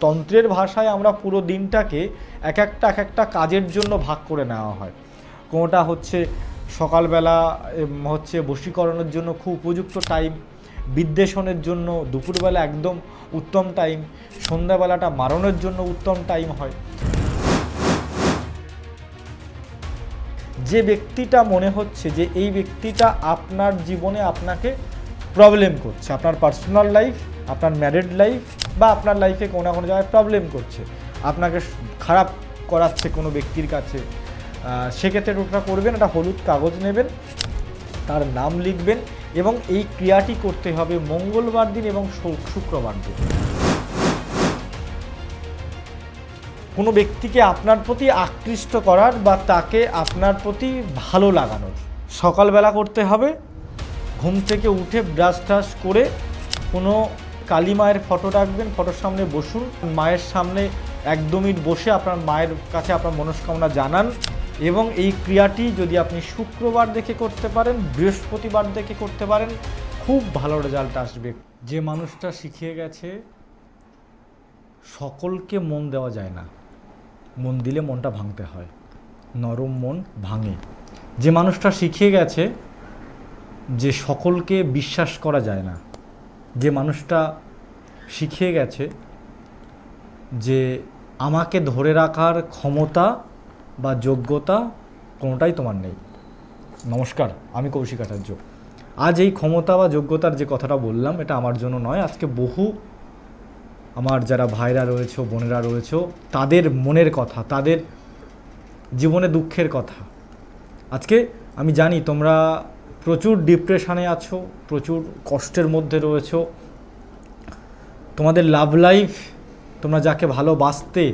তন্ত্রের ভাষায় আমরা পুরো দিনটাকে এক একটা কাজের জন্য ভাগ করে নেওয়া হয়। কোনোটা হচ্ছে সকালবেলা হচ্ছে বশীকরণের জন্য খুব উপযুক্ত টাইম, বিদ্বেষণের জন্য দুপুরবেলা একদম উত্তম টাইম, সন্ধ্যাবেলাটা মারণের জন্য উত্তম টাইম হয়। যে ব্যক্তিটা মনে হচ্ছে যে এই ব্যক্তিটা আপনার জীবনে আপনাকে প্রবলেম করছে, আপনার পার্সোনাল লাইফ, আপনার ম্যারিড লাইফ বা আপনার লাইফে কোনো না কোনো জায়গায় প্রবলেম করছে, আপনাকে খারাপ করাচ্ছে কোনো ব্যক্তির কাছে, সেক্ষেত্রে ওটা করবেন, একটা হলুদ কাগজ নেবেন, তার নাম লিখবেন এবং এই ক্রিয়াটি করতে হবে মঙ্গলবার দিন এবং শুক্রবার দিন। কোনো ব্যক্তিকে আপনার প্রতি আকৃষ্ট করার বা তাকে আপনার প্রতি ভালো লাগানোর সকালবেলা করতে হবে। ঘুম থেকে উঠে ব্রাশ ট্রাশ করে কোনো কালী মায়ের ফটো রাখবেন, ফটোর সামনে বসুন, মায়ের সামনে 1-2 মিনিট বসে আপনার মায়ের কাছে আপনার মনস্কামনা জানান এবং এই ক্রিয়াটি যদি আপনি শুক্রবার দেখে করতে পারেন, বৃহস্পতিবার দেখে করতে পারেন, খুব ভালো রেজাল্ট আসবে। যে মানুষটা শিখিয়ে গেছে সকলকে মন দেওয়া যায় না, মন দিলে মনটা ভাঙতে হয়, নরম মন ভাঙে। যে মানুষটা শিখিয়ে গেছে যে সকলকে বিশ্বাস করা যায় না, যে মানুষটা শিখিয়ে গেছে যে আমাকে ধরে রাখার ক্ষমতা বা যোগ্যতা কোনোটাই তোমার নেই। নমস্কার, আমি কৌশিক আচার্য। আজ এই ক্ষমতা বা যোগ্যতার যে কথাটা বললাম এটা আমার জন্য নয়, আজকে বহু আমার যারা ভাইরা রয়েছে, বোনেরা রয়েছে, তাদের মনের কথা, তাদের জীবনে দুঃখের কথা। আজকে আমি জানি তোমরা প্রচুর ডিপ্রেশনে আছো, প্রচুর কষ্টের মধ্যে রয়েছো, তোমাদের লাভ লাইফ, তোমরা যাকে ভালোবাসতে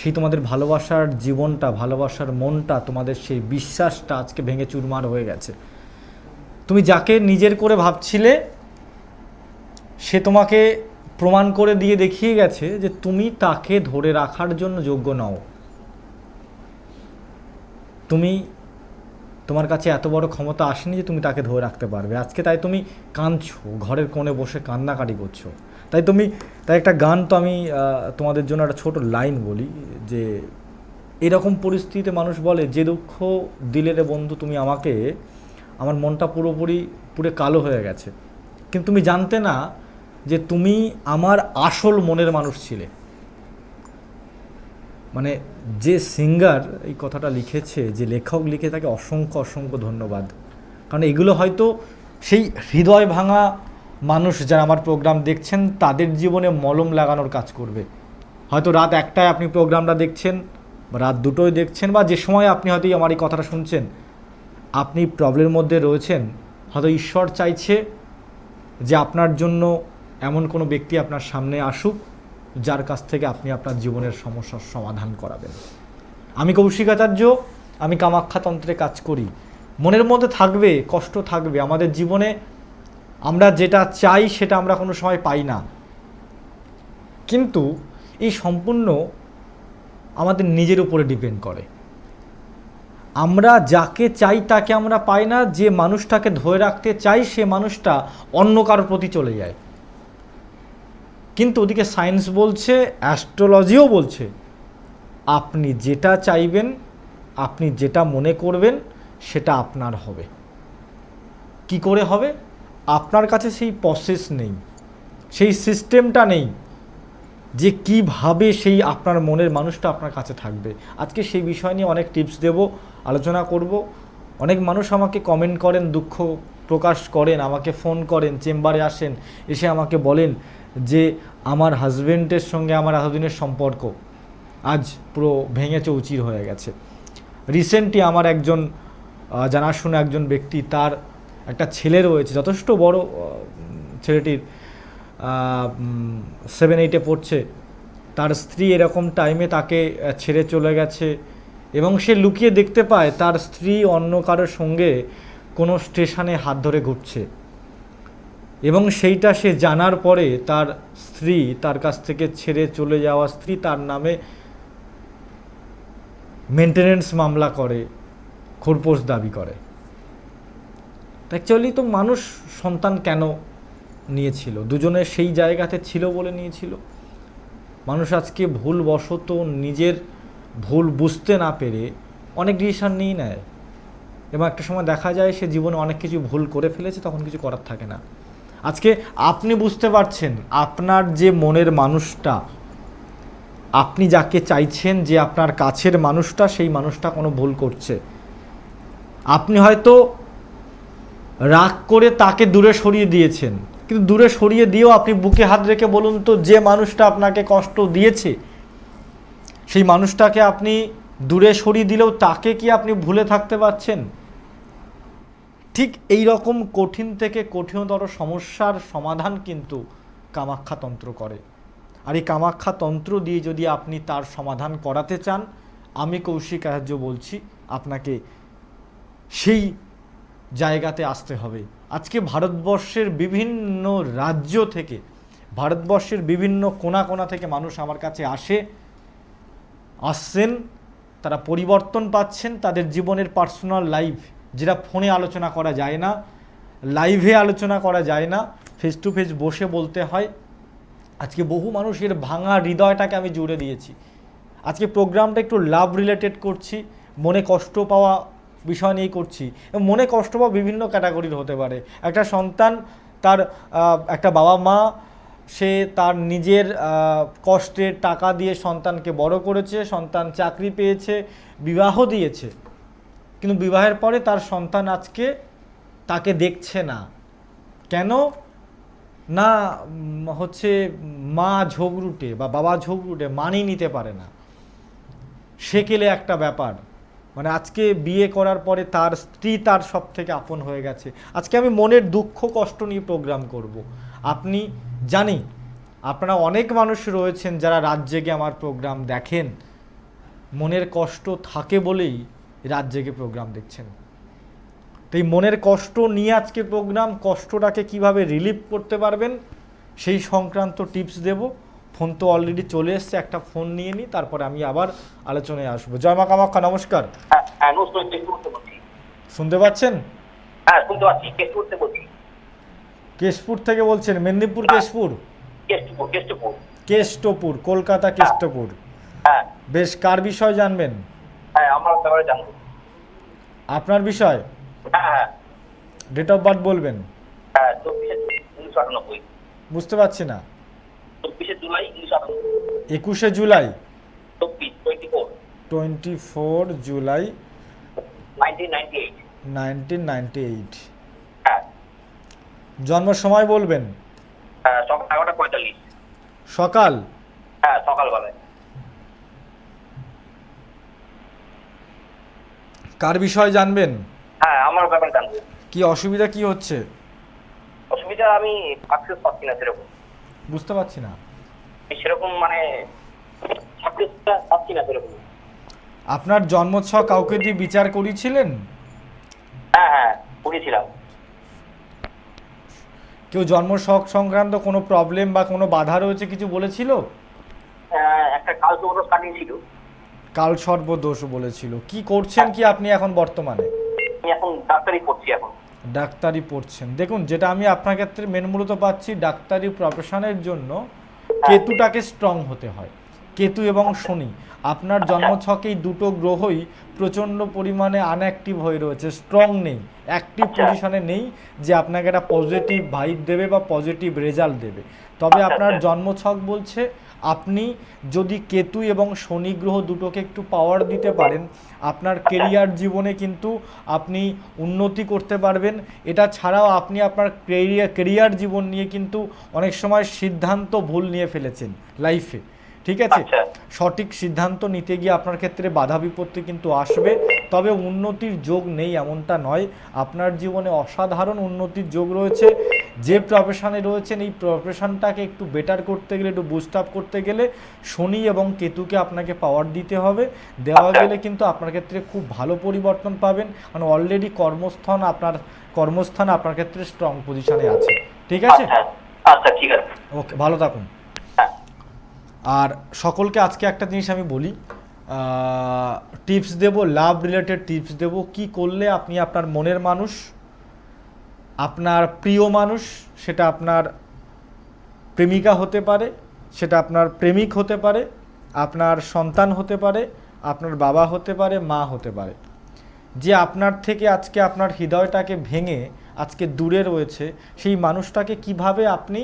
সেই তোমাদের ভালোবাসার জীবনটা, ভালোবাসার মনটা, তোমাদের সেই বিশ্বাসটা আজকে ভেঙে চুরমার হয়ে গেছে। তুমি যাকে নিজের করে ভাবছিলে সে তোমাকে প্রমাণ করে দিয়ে দেখিয়ে গেছে যে তুমি তাকে ধরে রাখার জন্য যোগ্য নও। তোমার কাছে এত বড় ক্ষমতা আসেনি যে তুমি তাকে ধরে রাখতে পারবে আজকে। তাই তুমি কাঁদছো, ঘরের কোণে বসে কান্নাকাটি করছো। তাই একটা গান তো আমি তোমাদের জন্য একটা ছোট লাইন বলি যে এরকম পরিস্থিতিতে মানুষ বলে, যে দুঃখ দিলে রে বন্ধু তুমি আমাকে, আমার মনটা পুরো কালো হয়ে গেছে, কিন্তু তুমি জানতে না যে তুমি আমার আসল মনের মানুষ ছিলে। মানে যে সিঙ্গার এই কথাটা লিখেছে, যে লেখক লিখে, তাকে অসংখ্য ধন্যবাদ। কারণ এগুলো হয়তো সেই হৃদয় ভাঙা মানুষ যারা আমার প্রোগ্রাম দেখছেন তাদের জীবনে মলম লাগানোর কাজ করবে। হয়তো রাত 1টায় আপনি প্রোগ্রামটা দেখছেন বা রাত 2টোয় দেখছেন বা যে সময় আপনি হয়তো আমার এই কথাটা শুনছেন, আপনি প্রবলেমের মধ্যে রয়েছেন। হয়তো ঈশ্বর চাইছে যে আপনার জন্য এমন কোনো ব্যক্তি আপনার সামনে আসুক যার কাছ থেকে আপনি আপনার জীবনের সমস্যার সমাধান করাবেন। আমি কৌশিক আচার্য, আমি কামাখ্যা তন্ত্রে কাজ করি। মনের মধ্যে থাকবে, কষ্ট থাকবে, আমাদের জীবনে আমরা যেটা চাই সেটা আমরা কোনো সময় পাই না, কিন্তু এই সম্পূর্ণ আমাদের নিজের উপরে ডিপেন্ড করে। আমরা যাকে চাই তাকে আমরা পাই না, যে মানুষটাকে ধরে রাখতে চাই সে মানুষটা অন্য কারোর প্রতি চলে যায়। কিন্তু ওদিকে সায়েন্স বলছে, অ্যাস্ট্রোলজিও বলছে, আপনি যেটা চাইবেন, আপনি যেটা মনে করবেন সেটা আপনার হবে। কি করে হবে? আপনার কাছে সেই প্রসেস নেই, সেই সিস্টেমটা নেই যে কিভাবে সেই আপনার মনের মানুষটা আপনার কাছে থাকবে। আজকে সেই বিষয় নিয়ে অনেক টিপস দেব, আলোচনা করব। অনেক মানুষ আমাকে কমেন্ট করেন, দুঃখ প্রকাশ করেন, আমাকে ফোন করেন, চেম্বারে আসেন, এসে আমাকে বলেন যে আমার হাজব্যান্ডের সঙ্গে আমার এতদিনের সম্পর্ক আজ পুরো ভেঙে চৌচির হয়ে গেছে। রিসেন্টলি আমার একজন জানাশোনা একজন ব্যক্তি, তার একটা ছেলে রয়েছে, যথেষ্ট বড়, ছেলেটির 7-8-এ পড়ছে। তার স্ত্রী এরকম টাইমে তাকে ছেড়ে চলে গেছে এবং সে লুকিয়ে দেখতে পায় তার স্ত্রী অন্য কারোর সঙ্গে কোনো স্টেশনে হাত ধরে ঘুরছে এবং সেইটা সে জানার পরে তার স্ত্রী, তার কাছ থেকে ছেড়ে চলে যাওয়া স্ত্রী, তার নামে মেনটেনেন্স মামলা করে, খোরপোশ দাবি করে। অ্যাকচুয়ালি তো মানুষ সন্তান কেন নিয়েছিল? দুজনে সেই জায়গাতে ছিল বলে নিয়েছিল। মানুষ আজকে ভুলবশত নিজের ভুল বুঝতে না পেরে অনেক ডিসিশন নিয়ে নেয়, এবং একটা সময় দেখা যায় সে জীবনে অনেক কিছু ভুল করে ফেলেছে, তখন কিছু করার থাকে না। আজকে আপনি বুঝতে পারছেন আপনার যে মনের মানুষটা, আপনি যাকে চাইছেন যে আপনার কাছের মানুষটা, সেই মানুষটা কোনো ভুল করছে। আপনি হয়তো রাগ করে তাকে দূরে সরিয়ে দিয়েছেন, কিন্তু দূরে সরিয়ে দিয়েও আপনি বুকে হাত রেখে বলুন তো, যে মানুষটা আপনাকে কষ্ট দিয়েছে সেই মানুষটাকে আপনি দূরে সরিয়ে দিলেও তাকে কি আপনি ভুলে থাকতে পারছেন? ঠিক এই রকম কঠিন থেকে কঠিনতর সমস্যার সমাধান কিন্তু কামাখ্যা তন্ত্র করে। আর এই কামাখ্যা তন্ত্র দিয়ে যদি আপনি তার সমাধান করাতে চান, আমি কৌশিক আচার্য বলছি আপনাকে সেই জায়গাতে আসতে হবে। আজকে ভারতবর্ষের বিভিন্ন রাজ্য থেকে, ভারতবর্ষের বিভিন্ন কোণা কোণা থেকে মানুষ আমার কাছে আসছেন, তারা পরিবর্তন পাচ্ছেন। তাদের জীবনের পার্সোনাল লাইফ, যেটা ফোনে আলোচনা করা যায় না, লাইভে আলোচনা করা যায় না, ফেস টু ফেস বসে বলতে হয়। আজকে বহু মানুষের ভাঙা হৃদয়টাকে আমি জুড়ে দিয়েছি। আজকে প্রোগ্রামটা একটু লাভ রিলেটেড করছি, মনে কষ্ট পাওয়া বিষয় নিয়েই করছি। এবং মনে কষ্ট পাওয়া বিভিন্ন ক্যাটাগরির হতে পারে। একটা সন্তান, তার একটা বাবা মা, সে তার নিজের কষ্টের টাকা দিয়ে সন্তানকে বড় করেছে, সন্তান চাকরি পেয়েছে, বিবাহ দিয়েছে, কিন্তু বিবাহের পরে তার সন্তান আজকে তাকে দেখছে না। কেন না? হচ্ছে মা ঝগড়ুটে বা বাবা ঝগড়ুটে, মানিয়ে নিতে পারে না, সেকেলে একটা ব্যাপার। মানে আজকে বিয়ে করার পরে তার স্ত্রী তার সব থেকে আপন হয়ে গেছে। আজকে আমি মনের দুঃখ কষ্ট নিয়ে প্রোগ্রাম করব। আপনি জানি আপনারা অনেক মানুষ রয়েছেন যারা রাত জেগে আমার প্রোগ্রাম দেখেন, মনের কষ্ট থাকে বলেই রাত জেগে প্রোগ্রাম দেখছেন। তো এই মনের কষ্ট নিয়ে আজকে প্রোগ্রাম, কষ্টটাকে কিভাবে রিলিভ করতে পারবেন সেই সংক্রান্ত টিপস দেব। ফোন তো অলরেডি চলে এসছে, একটা ফোন নিয়ে নিই, তারপরে আমি আবার আলোচনায় আসবো। জয় মা কামাখ্যা, নমস্কার। শুনতে পাচ্ছেন? হ্যাঁ, শুনতে পাচ্ছি। কেশপুর থেকে বলছেন? মেদিনীপুর কেশপুর? কেষ্টপুর, কলকাতা কেষ্টপুর। হ্যাঁ। বেশ, কার বিষয় জানবেন? হ্যাঁ, আমার ব্যাপারে জানবো। আপনার বিষয়? হ্যাঁ। ডেট অফ বার্থ বলবেন? হ্যাঁ, 24/1998। বুঝতে পারছি না। 24 জুলাই 1998। 21 জুলাই 24 জুলাই 1998। 1998। হ্যাঁ। জন্ম সময় বলবেন? হ্যাঁ, সকাল 11:45। সকাল? হ্যাঁ, সকালবেলায়। কার বিষয় জানবেন? হ্যাঁ, আমার ব্যাপারে জানবো। কি অসুবিধা, কি হচ্ছে? অসুবিধা, আমি সাকসেস পাচ্ছি না সেরকম। বুঝতে পারছি না। সেরকম মানে সাকসেসটা পাচ্ছি না সেরকম। আপনার জন্মছক কাউকে দিয়ে বিচার করিয়েছিলেন? হ্যাঁ হ্যাঁ, করেছিলাম। কেউ জন্মছক সংক্রান্ত কোনো প্রবলেম বা কোনো বাধা রয়েছে কিছু বলেছিল? একটা কাল দোষ কাটিয়েছিল। কাল সর্বদোষ বলেছিল। কি করছেন কি আপনি এখন বর্তমানে? আমি এখন ডাক্তারি পড়ছি। এখন ডাক্তারি পড়ছেন। দেখুন, যেটা আমি আপনার ক্ষেত্রে মেন মূলত পাচ্ছি, ডাক্তারি প্রফেশনের জন্য কেতুটাকে স্ট্রং হতে হয়। কেতু এবং শনি, আপনার জন্মছকেই দুটো গ্রহই প্রচণ্ড পরিমাণে আনঅ্যাক্টিভ হয়ে রয়েছে, স্ট্রং নেই, অ্যাক্টিভ পজিশনে নেই যে আপনাকে একটা পজিটিভ ভাইব দেবে বা পজিটিভ রেজাল্ট দেবে। তবে আপনার জন্মছক বলছে আপনি যদি কেতু এবং শনি গ্রহ দুটোকে একটু পাওয়ার দিতে পারেন, আপনার কেরিয়ার জীবনে কিন্তু আপনি উন্নতি করতে পারবেন। এটা ছাড়াও আপনি আপনার কেরিয়ার জীবন নিয়ে কিন্তু অনেক সময় সিদ্ধান্ত ভুল নিয়ে ফেলেছেন লাইফে, ঠিক আছে? সঠিক সিদ্ধান্ত নিতে গিয়ে আপনার ক্ষেত্রে বাধা বিপত্তি কিন্তু আসবে, তবে উন্নতির যোগ নেই এমনটা নয়। আপনার জীবনে অসাধারণ উন্নতির যোগ রয়েছে। যে প্রফেশনে রয়েছেন, এই প্রফেশনটাকে একটু বেটার করতে গেলে, একটু বুস্ট আপ করতে গেলে শনি এবং কেতুকে আপনাকে পাওয়ার দিতে হবে। দেওয়া গেলে কিন্তু আপনার ক্ষেত্রে খুব ভালো পরিবর্তন পাবেন, মানে অলরেডি কর্মস্থান আপনার ক্ষেত্রে স্ট্রং পজিশনে আছে, ঠিক আছে? আচ্ছা, ঠিক আছে। ওকে, ভালো থাকুন। আর সকলকে আজকে একটা জিনিস আমি বলি, টিপস দেব, লাভ রিলেটেড টিপস দেব। কি করলে আপনি আপনার মনের মানুষ, আপনার প্রিয় মানুষ, সেটা আপনার প্রেমিকা হতে পারে, সেটা আপনার প্রেমিক হতে পারে, আপনার সন্তান হতে পারে, আপনার বাবা হতে পারে, মা হতে পারে, যে আপনার থেকে আজকে আপনার হৃদয়টাকে ভেঙে আজকে দূরে রয়েছে, সেই মানুষটাকে কিভাবে আপনি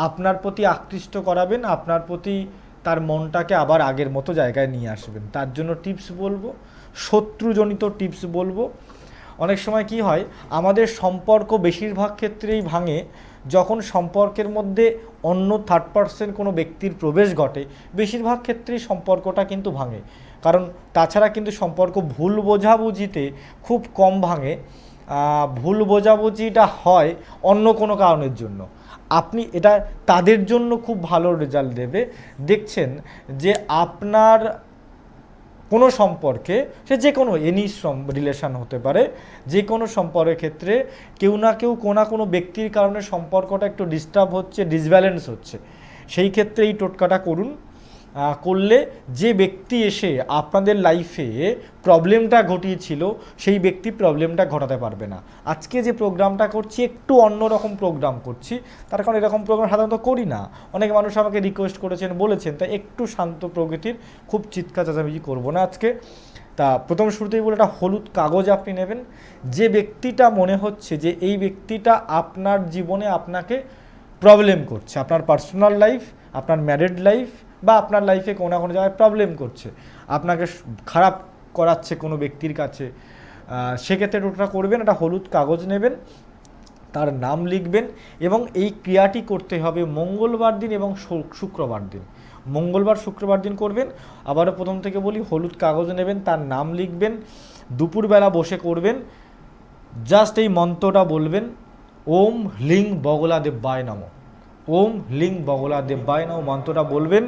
আপনার প্রতি আকৃষ্ট করাবেন, আপনার প্রতি তার মনটাকে আবার আগের মতো জায়গায় নিয়ে আসবেন, তার জন্য টিপস বলবো, শত্রুজনিত টিপস বলবো। অনেক সময় কি হয়, আমাদের সম্পর্ক বেশিরভাগ ক্ষেত্রেই ভাঙে যখন সম্পর্কের মধ্যে অন্য থার্ড পার্সন কোনো ব্যক্তির প্রবেশ ঘটে, বেশিরভাগ ক্ষেত্রেই সম্পর্কটা কিন্তু ভাঙে। কারণ তাছাড়া কিন্তু সম্পর্ক ভুল বোঝাবুঝিতে খুব কম ভাঙে, ভুল বোঝাবুঝিটা হয় অন্য কোনো কারণের জন্য। আপনি এটা তাদের জন্য খুব ভালো রেজাল্ট দেবে। দেখছেন যে আপনার কোনো সম্পর্কে, সে যে কোনো এনি রিলেশন হতে পারে, যে কোনো সম্পর্কের ক্ষেত্রে কেউ না কেউ কোনো ব্যক্তির কারণে সম্পর্কটা একটু ডিস্টার্ব হচ্ছে, ডিসব্যালেন্স হচ্ছে, সেই ক্ষেত্রে এই টোটকাটা করুন। করলে যে ব্যক্তি এসে আপনাদের লাইফে প্রবলেমটা ঘটিয়েছিল, সেই ব্যক্তি প্রবলেমটা ঘটাতে পারবে না। আজকে যে প্রোগ্রামটা করছি একটু অন্যরকম প্রোগ্রাম করছি, তার কারণ এরকম প্রোগ্রাম সাধারণত করি না। অনেক মানুষ আমাকে রিকোয়েস্ট করেছেন, বলেছেন, তাই একটু শান্ত প্রকৃতির, খুব চিৎকার চেঁচামেচি করবো না আজকে। তা প্রথম শুরুতেই বলে, একটা হলুদ কাগজ আপনি নেবেন। যে ব্যক্তিটা মনে হচ্ছে যে এই ব্যক্তিটা আপনার জীবনে আপনাকে প্রবলেম করছে, আপনার পার্সোনাল লাইফ, আপনার ম্যারিড লাইফ বা আপনার লাইফে কোনো না কোনো জায়গায় প্রবলেম করছে, আপনাকে খারাপ করাচ্ছে কোনো ব্যক্তির কাছে, সেক্ষেত্রে ওটা করবেন, একটা হলুদ কাগজ নেবেন, তার নাম লিখবেন এবং এই ক্রিয়াটি করতে হবে মঙ্গলবার দিন এবং শুক্রবার দিন। মঙ্গলবার শুক্রবার দিন করবেন। আবারও প্রথম থেকে বলি, হলুদ কাগজ নেবেন, তার নাম লিখবেন, দুপুরবেলা বসে করবেন। জাস্ট এই মন্ত্রটা বলবেন, ওম হ্লিং বগলা দেব্যায় নমঃ। ওম হ্লিং বগলা দেব্যায় নমঃ মন্ত্রটা বলবেন।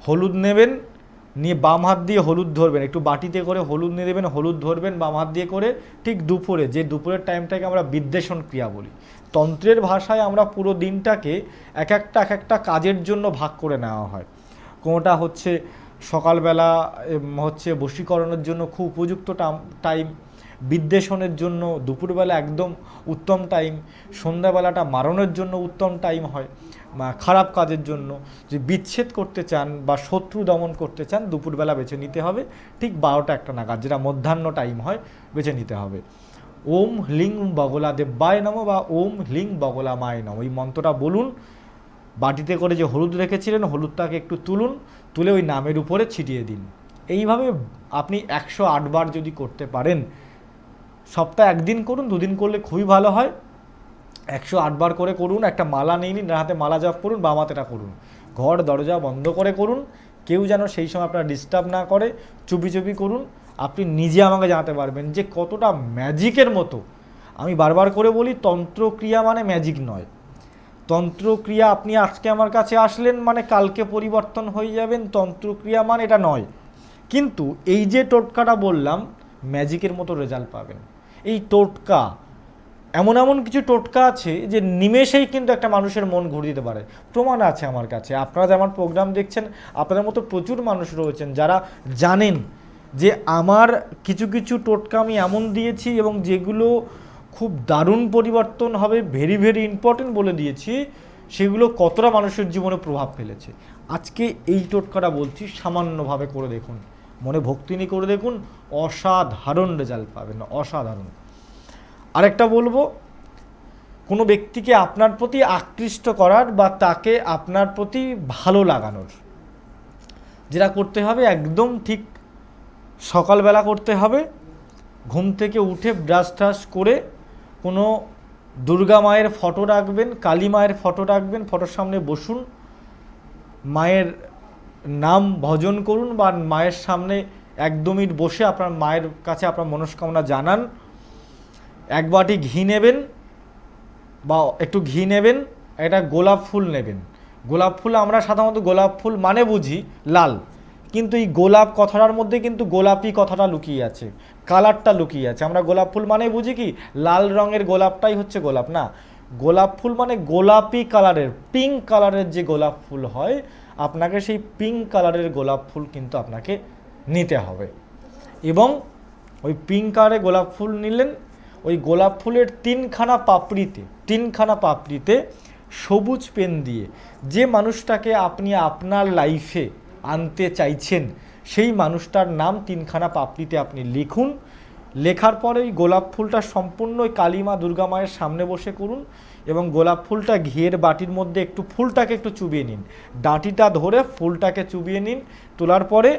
হলুদ নেবেন, নিয়ে বাম হাত দিয়ে হলুদ ধরবেন, একটু বাটিতে করে হলুদ নিয়ে দেবেন, হলুদ ধরবেন বাম হাত দিয়ে করে, ঠিক দুপুরে, যে দুপুরের টাইমটাকে আমরা বিদ্বেষণ ক্রিয়া বলি, তন্ত্রের ভাষায় আমরা পুরো দিনটাকে এক একটা কাজের জন্য ভাগ করে নেওয়া হয়। কোনোটা হচ্ছে সকালবেলা হচ্ছে বশীকরণের জন্য খুব উপযুক্ত টাইম, বিদ্বেষণের জন্য দুপুরবেলা একদম উত্তম টাইম, সন্ধ্যাবেলাটা মারণের জন্য উত্তম টাইম হয়, খারাপ কাজের জন্য। যে বিচ্ছেদ করতে চান বা শত্রু দমন করতে চান, দুপুরবেলা বেছে নিতে হবে, ঠিক 12টা-1টা নাগাদ, যেটা মধ্যাহ্ন টাইম হয়, বেছে নিতে হবে। ওম হ্লিং বগলা দেব্যায় নমঃ বা ওম হ্লিং বগলা মায় নমঃ, এই মন্ত্রটা বলুন। বাটিতে করে যে হলুদ রেখেছিলেন, হলুদটাকে একটু তুলুন, তুলে ওই নামের উপরে ছিটিয়ে দিন। এইভাবে আপনি 108 বার যদি করতে পারেন, সপ্তাহে একদিন করুন, দুদিন করলে খুবই ভালো হয়। 108 বার করে করুন। একটা মালা নিয়ে নিন, হাতে মালা জপ করুন, বাম হাতেটা করুন, ঘর দরজা বন্ধ করে করুন, কেউ যেন সেই সময় আপনার ডিস্টার্ব না করে, চুপি চুপি করুন। আপনি নিজে আমাকে জানাতে পারবেন যে কতটা ম্যাজিকের মতো। আমি বারবার করে বলি, তন্ত্রক্রিয়া মানে ম্যাজিক নয়। তন্ত্রক্রিয়া আপনি আজকে আমার কাছে আসলেন মানে কালকে পরিবর্তন হয়ে যাবেন, তন্ত্রক্রিয়া মানে এটা নয়। কিন্তু এই যে টোটকাটা বললাম, ম্যাজিকের মতো রেজাল্ট পাবেন। এই টোটকা, এমন এমন কিছু টোটকা আছে যে নিমেষেই কিন্তু একটা মানুষের মন ঘুরিয়ে দিতে পারে, প্রমাণ আছে আমার কাছে। আপনারা যে আমার প্রোগ্রাম দেখছেন, আপনাদের মতো প্রচুর মানুষ রয়েছেন যারা জানেন যে আমার কিছু কিছু টোটকা আমি এমন দিয়েছি এবং যেগুলো খুব দারুণ পরিবর্তন হবে, ভেরি ভেরি ইম্পর্টেন্ট বলে দিয়েছি, সেগুলো কতটা মানুষের জীবনে প্রভাব ফেলেছে। আজকে এই টোটকাটা বলছি, সামান্যভাবে করে দেখুন, মনে ভক্তি নিয়ে করে দেখুন, অসাধারণ রেজাল্ট পাবেন, অসাধারণ। আরেকটা বলবো, কোনো ব্যক্তিকে আপনার প্রতি আকৃষ্ট করার বা তাকে আপনার প্রতি ভালো লাগানোর, যেটা করতে হবে একদম ঠিক সকালবেলা করতে হবে। ঘুম থেকে উঠে ব্রাশ ট্রাশ করে কোনো দুর্গা মায়ের ফটো রাখবেন, কালী মায়ের ফটো রাখবেন, ফটোর সামনে বসুন, মায়ের নাম ভজন করুন বা মায়ের সামনে 1-2 মিনিট বসে আপনার মায়ের কাছে আপনার মনস্কামনা জানান। 1 বাটি ঘি নেবেন বা একটু ঘি নেবেন, একটা গোলাপ ফুল নেবেন। গোলাপ ফুল, আমরা সাধারণত গোলাপ ফুল মানে বুঝি লাল, কিন্তু এই গোলাপ কথাটার মধ্যে কিন্তু গোলাপি কথাটা লুকিয়ে আছে, কালারটা লুকিয়ে আছে। আমরা গোলাপ ফুল মানে বুঝি কি লাল রঙের গোলাপটাই হচ্ছে গোলাপ, না। গোলাপ ফুল মানে গোলাপি কালারের, পিঙ্ক কালারের যে গোলাপ ফুল হয়, আপনাকে সেই পিঙ্ক কালারের গোলাপ ফুল কিন্তু আপনাকে নিতে হবে। এবং ওই পিঙ্ক কালারের গোলাপ ফুল নিলেন, ওই গোলাপ ফুলের 3খানা পাপড়িতে সবুজ পেন দিয়ে যে মানুষটাকে আপনি আপনার লাইফে আনতে চাইছেন সেই মানুষটার নাম 3খানা পাপড়িতে আপনি লিখুন। লেখার পরে ওই গোলাপ ফুলটা সম্পূর্ণ ওই কালী মা দুর্গা মায়ের সামনে বসে করুন এবং গোলাপ ফুলটা ঘিয়ের বাটির মধ্যে একটু ফুলটাকে একটু চুবিয়ে নিন, ডাঁটিটা ধরে ফুলটাকে চুবিয়ে নিন। তোলার পরে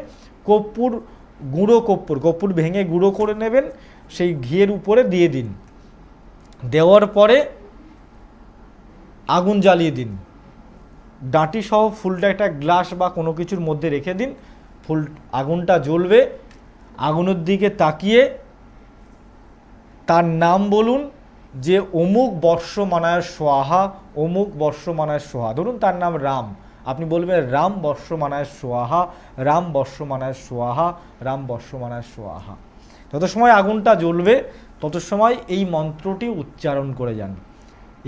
কর্পূর কর্পূর ভেঙে গুঁড়ো করে নেবেন, সেই ঘিয়ের উপরে দিয়ে দিন। দেওয়ার পরে আগুন জ্বালিয়ে দিন, ডাঁটি সহ ফুলটা একটা গ্লাস বা কোনো কিছুর মধ্যে রেখে দিন। আগুনটা জ্বলবে, আগুনের দিকে তাকিয়ে তার নাম বলুন যে অমুক বর্ষমানায় সোহা, অমুক বর্ষমানায় সোহা। ধরুন তার নাম রাম, আপনি বলবেন রাম বর্ষমানায় সোহা, রাম বর্ষমানায় সোহা, রাম বর্ষমানায় সোহা। যত সময় আগুনটা জ্বলবে তত সময় এই মন্ত্রটি উচ্চারণ করে যান।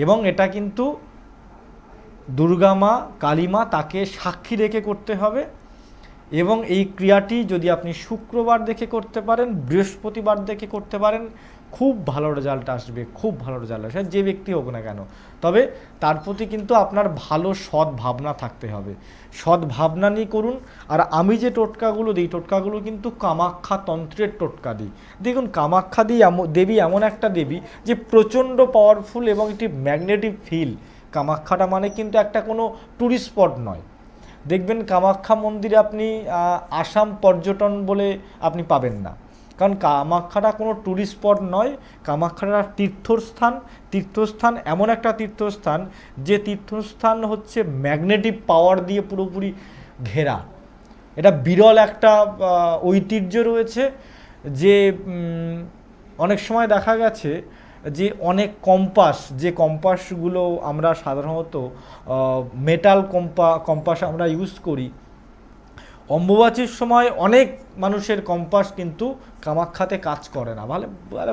এবং এটা কিন্তু দুর্গা মা, কালী মা তাকে সাক্ষী রেখে করতে হবে। এবং এই ক্রিয়াটি যদি আপনি শুক্রবার দেখে করতে পারেন, বৃহস্পতিবার দেখে করতে পারেন, খুব ভালো রেজাল্ট আসবে, খুব ভালো রেজাল্ট আসবে, যে ব্যক্তি হোক না কেন। তবে তার প্রতি কিন্তু আপনার ভালো সৎ ভাবনা থাকতে হবে, সৎ ভাবনা নিয়ে করুন। আর আমি যে টোটকাগুলো দিই, টোটকাগুলো কিন্তু কামাখ্যা তন্ত্রের টোটকা দিই। দেখুন কামাখ্যা দেবী এমন একটা দেবী যে প্রচণ্ড পাওয়ারফুল এবং একটি ম্যাগনেটিক ফিল। কামাখ্যাটা মানে কিন্তু একটা কোনো ট্যুরিস্ট স্পট নয়। দেখবেন কামাখ্যা মন্দিরে আপনি আসাম পর্যটন বলে আপনি পাবেন না, কারণ কামাখ্যাটা কোনো ট্যুরিস্ট স্পট নয়। কামাখ্যাটা তীর্থস্থান, এমন একটা তীর্থস্থান যে তীর্থস্থান হচ্ছে ম্যাগনেটিক পাওয়ার দিয়ে পুরোপুরি ঘেরা। এটা বিরল একটা ঐতিহ্য রয়েছে যে অনেক সময় দেখা গেছে যে অনেক যে কম্পাসগুলো আমরা সাধারণত মেটাল কম্পাস আমরা ইউজ করি, অম্বুবাচীর সময় অনেক মানুষের কম্পাস কিন্তু কামাখ্যাতে কাজ করে না। ভালো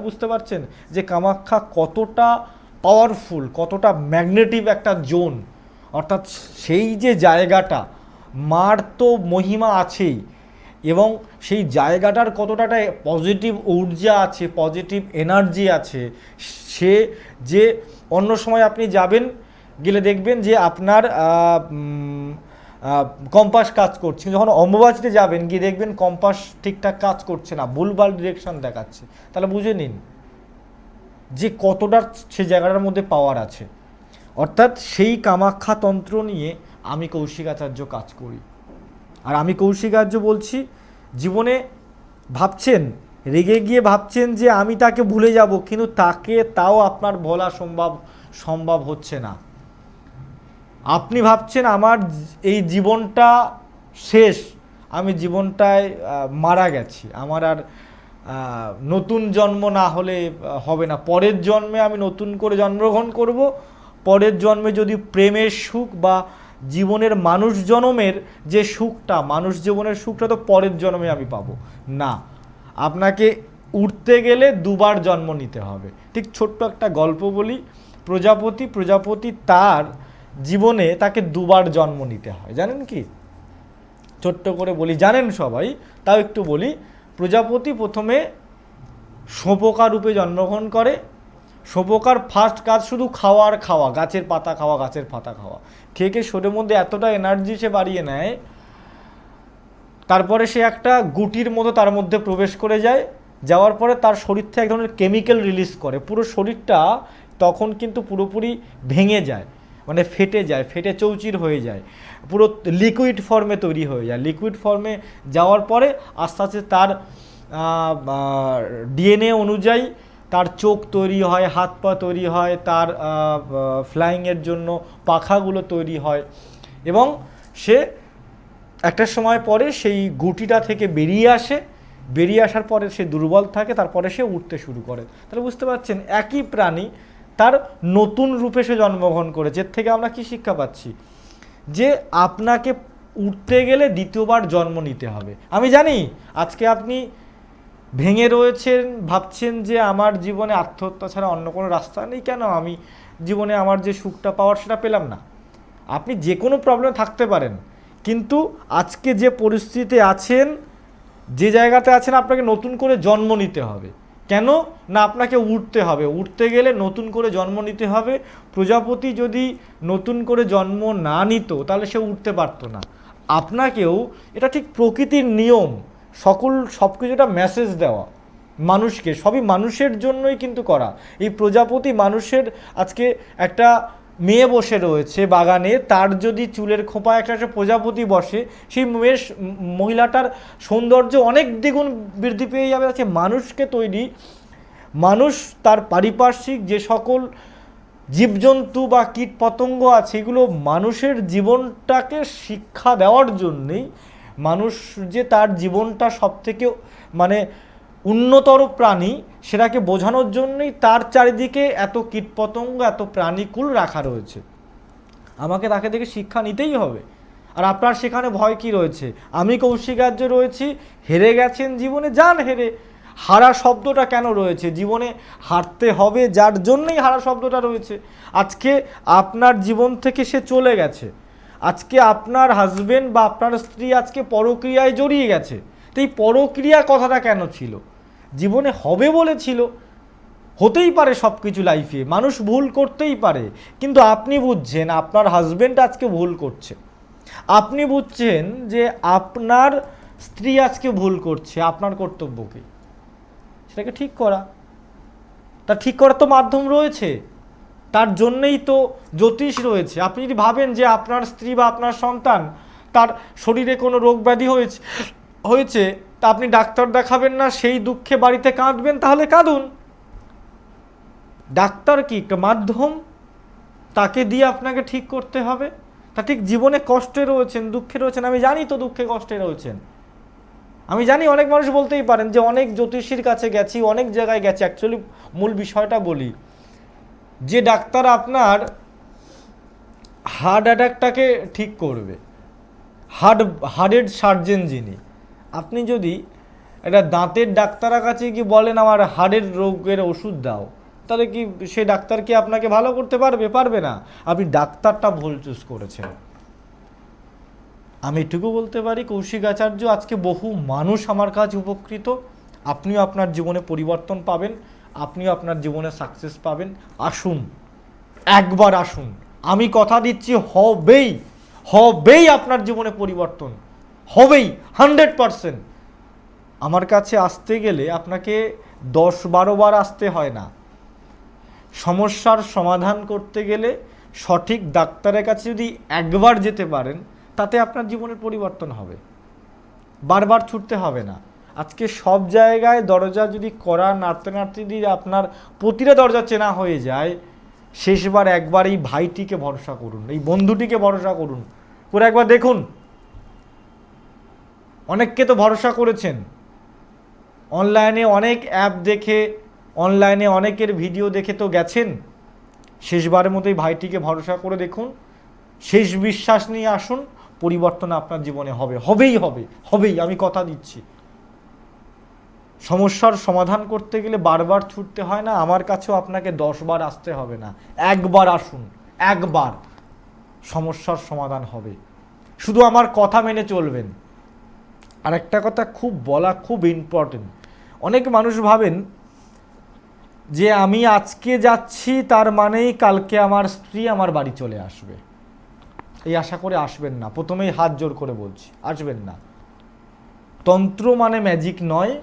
বুঝতে পারছেন যে কামাখ্যা কতটা পাওয়ারফুল, কতটা ম্যাগনেটিক একটা জোন। অর্থাৎ সেই যে জায়গাটা, মার তো মহিমা আছেই এবং সেই জায়গাটার কতটা পজিটিভ ঊর্জা আছে, পজিটিভ এনার্জি আছে। সে যে অন্য সময় আপনি যাবেন, গেলে দেখবেন যে আপনার কম্পাস কাজ করছে, যখন অম্বুবাচীতে যাবেন গিয়ে দেখবেন কম্পাস ঠিকঠাক কাজ করছে না, ভুলভাল ডিরেকশন দেখাচ্ছে। তাহলে বুঝে নিন যে কতটা সে জায়গাটার মধ্যে পাওয়ার আছে। অর্থাৎ সেই কামাখ্যা তন্ত্র নিয়ে আমি কৌশিকাচার্য কাজ করি। আর আমি কৌশিকাচার্য বলছি, জীবনে ভাবছেন, রেগে গিয়ে ভাবছেন যে আমি তাকে ভুলে যাব, কিন্তু তাও আপনার বলা সম্ভব হচ্ছে না। আপনি ভাবছেন আমার এই জীবনটা শেষ, আমি জীবনটায় মারা গেছি, আমার আর নতুন জন্ম না হলে হবে না, পরের জন্মে আমি নতুন করে জন্মগ্রহণ করব, পরের জন্মে যদি প্রেমের সুখ বা জীবনের মানুষ জন্মের যে সুখটা, মানুষ জীবনের সুখটা তো পরের জন্মে আমি পাবো না। আপনাকে উঠতে গেলে দুবার জন্ম নিতে হবে। ঠিক ছোট্ট একটা গল্প বলি, প্রজাপতি তার জীবনে তাকে দুবার জন্ম নিতে হয়, জানেন কি? ছোট্ট করে বলি, জানেন সবাই, তাও একটু বলি। প্রজাপতি প্রথমে শোঁপোকা রূপে জন্মগ্রহণ করে। শোঁপোকার ফার্স্ট কাজ শুধু খাওয়া, গাছের পাতা খাওয়া। খেয়ে শরীরের মধ্যে এতটা এনার্জি সে বাড়িয়ে নেয়, তারপরে সে একটা গুটির মতো তার মধ্যে প্রবেশ করে যায়। যাওয়ার পরে তার শরীর থেকে এক ধরনের কেমিক্যাল রিলিজ করে, পুরো শরীরটা তখন কিন্তু পুরোপুরি ভেঙে যায়, মানে ফেটে চৌচির হয়ে যায়, পুরো লিকুইড ফর্মে তৈরি হয়ে যায়। লিকুইড ফর্মে যাওয়ার পরে আস্তে আস্তে তার ডিএনএ অনুযায়ী তার চোখ তৈরি হয়, হাত পা তৈরি হয়, তার ফ্লাইংয়ের জন্য পাখাগুলো তৈরি হয় এবং সে একটা সময় পরে সেই গুটিটা থেকে বেরিয়ে আসার পরে সে দুর্বল থাকে, তারপরে সে উঠতে শুরু করে। তাহলে বুঝতে পারছেন, একই প্রাণী তার নতুন রূপে সে জন্মগ্রহণ করেছে। এর থেকে আমরা কি শিক্ষা পাচ্ছি? যে আপনাকে উঠতে গেলে দ্বিতীয়বার জন্ম নিতে হবে। আমি জানি আজকে আপনি ভেঙে রয়েছেন, ভাবছেন যে আমার জীবনে আত্মহত্যা ছাড়া অন্য কোনো রাস্তা নেই, কেন আমি জীবনে আমার যে সুখটা পাওয়ার সেটা পেলাম না। আপনি যে কোনো প্রবলেম থাকতে পারেন, কিন্তু আজকে যে পরিস্থিতিতে আছেন, যে জায়গাতে আছেন, আপনাকে নতুন করে জন্ম নিতে হবে। কেন না আপনাকে উঠতে হবে, উঠতে গেলে নতুন করে জন্ম নিতে হবে। প্রজাপতি যদি নতুন করে জন্ম না নিত তাহলে সে উঠতে পারতো না। আপনাকেও এটা ঠিক প্রকৃতির নিয়ম, সব কিছুটা মেসেজ দেওয়া মানুষকে, সবই মানুষের জন্যই কিন্তু করা। এই প্রজাপতি মানুষের, আজকে একটা মেয়ে বসে রয়েছে বাগানে, তার যদি চুলের খোঁপায় একটা প্রজাপতি বসে, সেই মহিলাটার সৌন্দর্য অনেক দ্বিগুণ বৃদ্ধি পেয়ে যাবে। আছে মানুষকে তৈরি, মানুষ তার পারিপার্শ্বিক যে সকল জীবজন্তু বা কীট পতঙ্গ আছে এগুলো মানুষের জীবনটাকে শিক্ষা দেওয়ার জন্যেই, মানুষ যে তার জীবনটা সবথেকে মানে উন্নতর প্রাণী সেটাকে বোঝানোর জন্যই তার চারিদিকে এত কীটপতঙ্গ, এত প্রাণীকুল রাখা রয়েছে। আমাকে তাকে দেখে শিক্ষা নিতেই হবে। আর আপনার সেখানে ভয় কি রয়েছে? আমি কৌশিকার্য রয়েছি, হেরে গেছেন জীবনে, যান হেরে। হারা শব্দটা কেন রয়েছে জীবনে? হারতে হবে, যার জন্যই হারা শব্দটা রয়েছে। আজকে আপনার জীবন থেকে সে চলে গেছে, আজকে আপনার হাজবেন্ড বা আপনার স্ত্রী আজকে পরক্রিয়ায় জড়িয়ে গেছে। তো এই পরক্রিয়া কথাটা কেন ছিল? জীবনে হবে বলেছিল। হতেই পারে সব কিছু লাইফে, মানুষ ভুল করতেই পারে, কিন্তু আপনি বুঝছেন আপনার হাজবেন্ড আজকে ভুল করছে, আপনি বুঝছেন যে আপনার স্ত্রী আজকে ভুল করছে, আপনার কর্তব্য কি? সেটাকে ঠিক করা। তা ঠিক করার তো মাধ্যম রয়েছে, তার জন্যই তো জ্যোতিষ রয়েছে। আপনি যদি ভাবেন যে আপনার স্ত্রী বা আপনার সন্তান তার শরীরে কোনো রোগ ব্যাধি হয়েছে তা আপনি ডাক্তার দেখাবেন না, সেই দুঃখে বাড়িতে কাঁদবেন, তাহলে কাঁদুন। ডাক্তার কি একটা মাধ্যম, তাকে দিয়ে আপনাকে ঠিক করতে হবে। তা ঠিক জীবনে কষ্টে রয়েছেন, দুঃখে রয়েছেন, আমি জানি তো দুঃখে কষ্টে রয়েছেন, আমি জানি। অনেক মানুষ বলতেই পারেন যে অনেক জ্যোতিষীর কাছে গেছি, অনেক জায়গায় গেছি। অ্যাকচুয়ালি মূল বিষয়টা বলি, যে ডাক্তার আপনার হার্ট অ্যাটাকটাকে ঠিক করবে, হার্টের সার্জেন যিনি, আপনি যদি একটা দাঁতের ডাক্তারের কাছে কি বলেন আমার হার্টের রোগের ওষুধ দাও, তাহলে কি সে ডাক্তার কি আপনাকে ভালো করতে পারবে? পারবে না। আপনি ডাক্তারটা ভুল চুজ করেছেন। আমি এটুকু বলতে পারি, কৌশিক আচার্য, আজকে বহু মানুষ আমার কাছে উপকৃত। আপনিও আপনার জীবনে পরিবর্তন পাবেন, আপনিও আপনার জীবনে সাকসেস পাবেন। আসুন, একবার আসুন, আমি কথা দিচ্ছি হবেই, হবেই আপনার জীবনে পরিবর্তন, হবেই 100%। আমার কাছে আসতে গেলে আপনাকে 10-12 বার আসতে হয় না। সমস্যার সমাধান করতে গেলে সঠিক ডাক্তারের কাছে যদি একবার যেতে পারেন, তাতে আপনার জীবনের পরিবর্তন হবে, বারবার ছুটতে হবে না। আজকে সব জায়গায় দরজা যদি করা নাড়তে নাড়তে দিয়ে আপনার প্রতিটা দরজা চেনা হয়ে যায়, শেষবার একবার এই ভাইটিকে ভরসা করুন, এই বন্ধুটিকে ভরসা করুন, পুরো একবার দেখুন। অনেককে তো ভরসা করেছেন, অনলাইনে অনেক অ্যাপ দেখে, অনলাইনে অনেকের ভিডিও দেখে তো গেছেন। শেষবারের মতোই ভাইটিকে ভরসা করে দেখুন, শেষ বিশ্বাস নিয়ে আসুন, পরিবর্তন আপনার জীবনে হবে, হবেই হবে, হবেই, আমি কথা দিচ্ছি। সমস্যার সমাধান করতে গেলে বারবার ছুটতে হয় না, আমার কাছেও আপনাকে 10 বার আসতে হবে না, একবার আসুন, একবার সমস্যার সমাধান হবে। শুধু আমার কথা মেনে চলবেন। আর একটা কথা খুব বলা খুব ইম্পর্টেন্ট, অনেক মানুষ ভাবেন যে আমি আজকে যাচ্ছি তার মানেই কালকে আমার স্ত্রী আমার বাড়ি চলে আসবে। এই আশা করে আসবেন না, প্রথমেই হাত জোর করে বলছি, আসবেন না। তন্ত্র মানে ম্যাজিক নয়।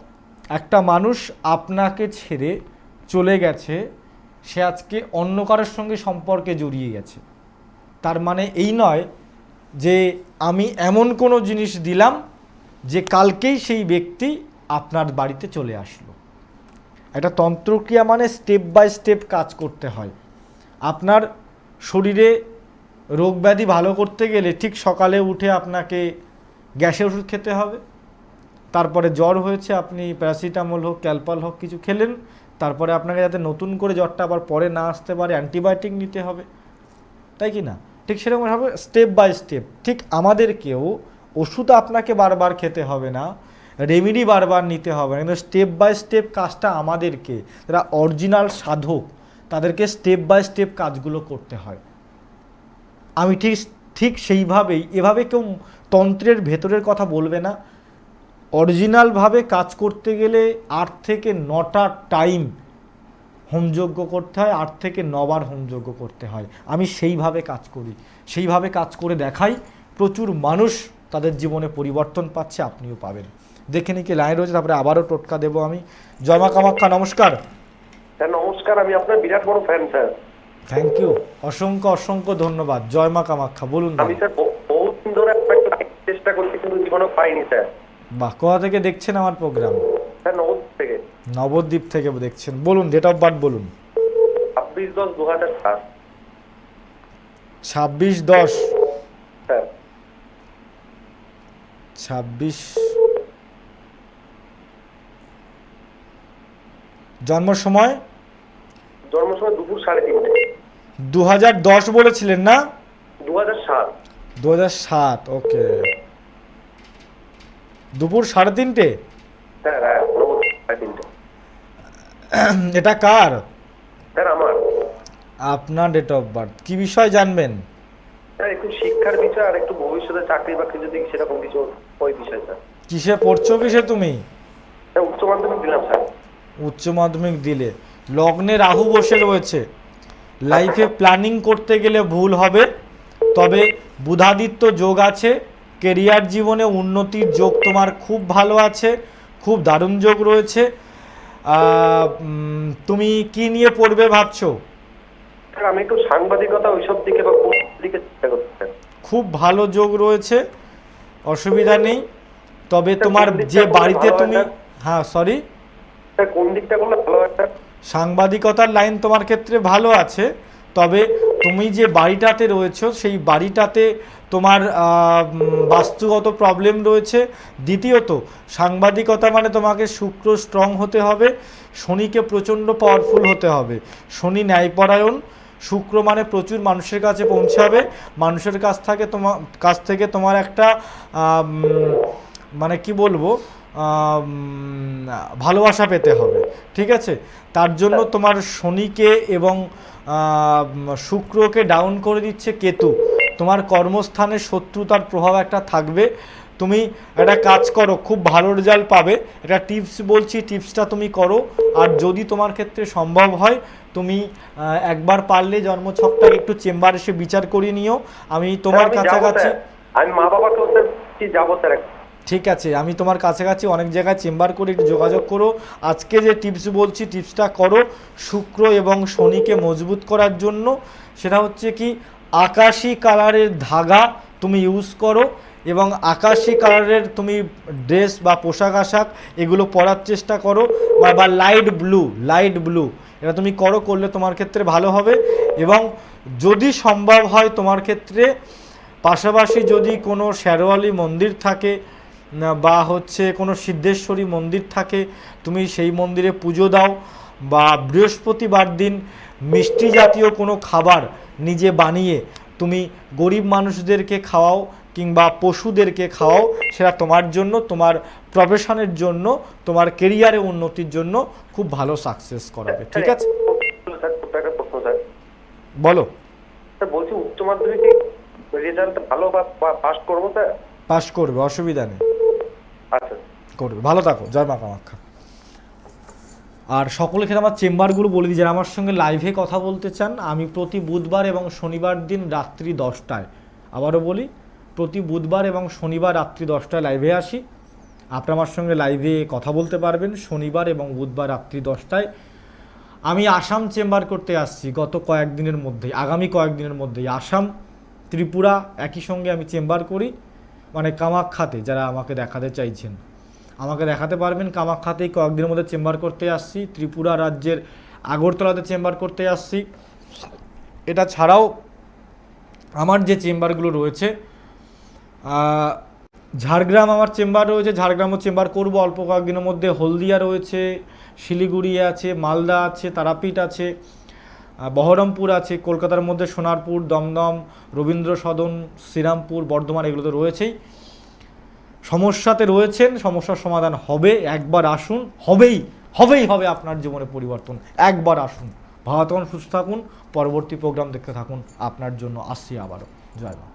একটা মানুষ আপনাকে ছেড়ে চলে গেছে, সে আজকে অন্য কারোর সঙ্গে সম্পর্কে জড়িয়ে গেছে, তার মানে এই নয় যে আমি এমন কোনো জিনিস দিলাম যে কালকেই সেই ব্যক্তি আপনার বাড়িতে চলে আসলো। একটা তন্ত্রক্রিয়া মানে স্টেপ বাই স্টেপ কাজ করতে হয়। আপনার শরীরে রোগ ব্যাধি ভালো করতে গেলে ঠিক সকালে উঠে আপনাকে গ্যাসের ওষুধ খেতে হবে, তারপরে জ্বর হয়েছে আপনি প্যারাসিটামল হোক, ক্যালপাল হোক কিছু খেলেন, তারপরে আপনাকে যাতে নতুন করে জ্বরটা আবার পরে না আসতে পারে অ্যান্টিবায়োটিক নিতে হবে, তাই কি না? ঠিক সেরকমভাবে স্টেপ বাই স্টেপ ঠিক আমাদেরকেও ওষুধ আপনাকে বারবার খেতে হবে না, রেমেডি বারবার নিতে হবে না, কিন্তু স্টেপ বাই স্টেপ কাজটা আমাদেরকে, যারা অরিজিনাল সাধক তাদেরকে স্টেপ বাই স্টেপ কাজগুলো করতে হয়। আমি ঠিক সেইভাবেই, এভাবে কেউ তন্ত্রের ভেতরের কথা বলবে না। অরিজিনালভাবে কাজ করতে গেলে 8 থেকে 9টা টাইম হোমযজ্ঞ করতে হয়, 8 থেকে 9বার হোমযজ্ঞ করতে হয়। আমি সেইভাবে কাজ করি, সেইভাবে কাজ করে দেখাই। প্রচুর মানুষ তাদের জীবনে পরিবর্তন পাচ্ছে, আপনিও পাবেন। দেখে নিকে লাইন রয়েছে, তারপরে আবারও টোটকা দেবো আমি। জয় মা কামাখ্যা, নমস্কার। স্যার নমস্কার, আমি আপনার বিরাট বড় ফ্যান স্যার। থ্যাংক ইউ, অসংখ্য অসংখ্য ধন্যবাদ। জয় মা কামাখ্যা, বলুন। আমি স্যার বহুত দিন ধরে আপনাকে চেষ্টা করছি কিন্তু জীবনে পাইনি স্যার। বাহ, কোথা থেকে দেখছেন আমার প্রোগ্রাম? স্যার নবদ্বীপ থেকে। নবদ্বীপ থেকে দেখছেন, বলুন ডেট অফ বার্থ বলুন। 26/10/2007। 26/10 স্যার 26। জন্ম সময় জন্ম সময় দুপুর 3:30। 2010 বলেছিলেন না? 2007। 2007, ওকে। দুপুর 3:30। স্যার হ্যাঁ, নবদ্বীপ 3:30। এটা কার? স্যার আমার। আপনার ডেট অফ বার্থ, কি বিষয় জানবেন? স্যার একটু শিক্ষার বিষয় আর একটু ভবিষ্যতে চাকরি বাকরি যদি সেরকম কিছু ওই বিষয় স্যার। কিসে পড়ছো, কিসে তুমি? স্যার উচ্চ মাধ্যমিক দিলাম স্যার। উচ্চ মাধ্যমিক দিলে। লগ্নে রাহু বসে রয়েছে। লাইফে প্ল্যানিং করতে গেলে ভুল হবে, তবে বুধাদিত্য যোগ আছে। কেরিয়ার জীবনে উন্নতির যোগ তোমার খুব ভালো আছে, খুব দারুণ যোগ রয়েছে। তুমি কি নিয়ে পড়বে ভাবছো? স্যার আমি একটু সাংবাদিকতা ওইসব দিকে বা কোন দিকে চেষ্টা করছি স্যার। খুব ভালো যোগ রয়েছে, অসুবিধা নেই। তবে স্যার, তোমার কোন দিকটা যে করলে বাড়িতে ভালো হয় তুমি, স্যার? হ্যাঁ সরি, স্যার কোন দিকটা করলে ভালো হয় স্যার? সাংবাদিকতার লাইন তোমার ক্ষেত্রে ভালো আছে, তবে তুমি যে বাড়িটাতে রয়েছো সেই বাড়িটাতে তোমার বাস্তুগত প্রবলেম রয়েছে। দ্বিতীয়ত, সাংবাদিকতা মানে তোমাকে শুক্র স্ট্রং হতে হবে, শনিকে প্রচণ্ড পাওয়ারফুল হতে হবে। শনি ন্যায়পরায়ণ, শুক্র মানে প্রচুর মানুষের কাছে পৌঁছাবে, মানুষের কাছ থেকে তোমার একটা মানে কি বলবো, ভালোবাসা পেতে হবে, ঠিক আছে? তার জন্য তোমার শনিকে এবং শুক্রকে ডাউন করে দিচ্ছে কেতু। তোমার কর্মস্থানে শত্রুতার প্রভাব একটা থাকবে। তুমি একটা কাজ করো, খুব ভালো রেজাল্ট পাবে। একটা টিপস বলছি, টিপসটা তুমি করো। আর যদি তোমার ক্ষেত্রে সম্ভব হয়, তুমি একবার পারলে জন্মছকটাকে একটু চেম্বার এসে বিচার করিয়ে নিও। আমি তোমার কাছাকাছি, আমি মা বাবাকেও স্যার যাবো স্যার। ঠিক আছে, আমি তোমার কাছাকাছি অনেক জায়গায় চেম্বার করে একটু যোগাযোগ করো। আজকে যে টিপস বলছি, টিপসটা করো শুক্র এবং শনিকে মজবুত করার জন্য। সেটা হচ্ছে কি, আকাশি কালারের ধাগা তুমি ইউজ করো এবং আকাশি কালারের তুমি ড্রেস বা পোশাক আশাক এগুলো পরার চেষ্টা করো, বা লাইট ব্লু এটা তুমি করলে তোমার ক্ষেত্রে ভালো হবে। এবং যদি সম্ভব হয় তোমার ক্ষেত্রে পাশাপাশি যদি কোনো শেরওয়ালি মন্দির থাকে বা হচ্ছে কোনো সিদ্ধেশ্বরী মন্দির থাকে, তুমি সেই মন্দিরে পুজো দাও। বা বৃহস্পতিবার দিন মিষ্টি জাতীয় কোনো খাবার নিজে বানিয়ে তুমি গরিব মানুষদেরকে খাওয়াও কিংবা পশুদেরকে খাওয়াও। সেটা তোমার জন্য, তোমার প্রফেশনের জন্য, তোমার কেরিয়ারে উন্নতির জন্য খুব ভালো সাকসেস করাবে, ঠিক আছে? স্যার বলো। স্যার বলছি উচ্চ মাধ্যমিকে রেজাল্ট ভালো বা পাস করবো স্যার? পাস করবে, অসুবিধা নেই, আচ্ছা করবে। ভালো থাকো, জয় মা কামাখ্যা। আর সকলকে আমার চেম্বারগুলো বলে দিই, যারা আমার সঙ্গে লাইভে কথা বলতে চান, আমি প্রতি বুধবার এবং শনিবার দিন রাত্রি 10টায়, আবারও বলি, প্রতি বুধবার এবং শনিবার রাত্রি 10টায় লাইভে আসি। আপনারা আমার সঙ্গে লাইভে কথা বলতে পারবেন শনিবার এবং বুধবার রাত্রি 10টায়। আমি আসাম চেম্বার করতে আসছি গত কয়েকদিনের মধ্যেই, আগামী কয়েকদিনের মধ্যেই আসাম, ত্রিপুরা একই সঙ্গে আমি চেম্বার করি। মানে কামাখ্যাতে যারা আমাকে দেখাতে চাইছেন, আমাকে দেখাতে পারবেন। কামাখ্যাতেই কয়েকদিনের মধ্যে চেম্বার করতে আসছি। ত্রিপুরা রাজ্যের আগরতলাতে চেম্বার করতে আসছি। এটা ছাড়াও আমার যে চেম্বারগুলো রয়েছে, ঝাড়গ্রাম আমার চেম্বার রয়েছে, ঝাড়গ্রামও চেম্বার করব অল্প কয়েকদিনের মধ্যে। হলদিয়া রয়েছে, শিলিগুড়ি আছে, মালদা আছে, তারাপীঠ আছে, বহরমপুর আছে, কলকাতার মধ্যে সোনারপুর, দমদম, রবীন্দ্র সদন, শ্রীরামপুর, বর্ধমান, এগুলো তো রয়েছেই। সমস্যাতে রয়েছেন, সমস্যার সমাধান হবে। একবার আসুন, হবেই হবে আপনার জীবনে পরিবর্তন। একবার আসুন, ভালো থাকুন, সুস্থ থাকুন, পরবর্তী প্রোগ্রাম দেখতে থাকুন। আপনার জন্য আসছি আবারও। জয় মা।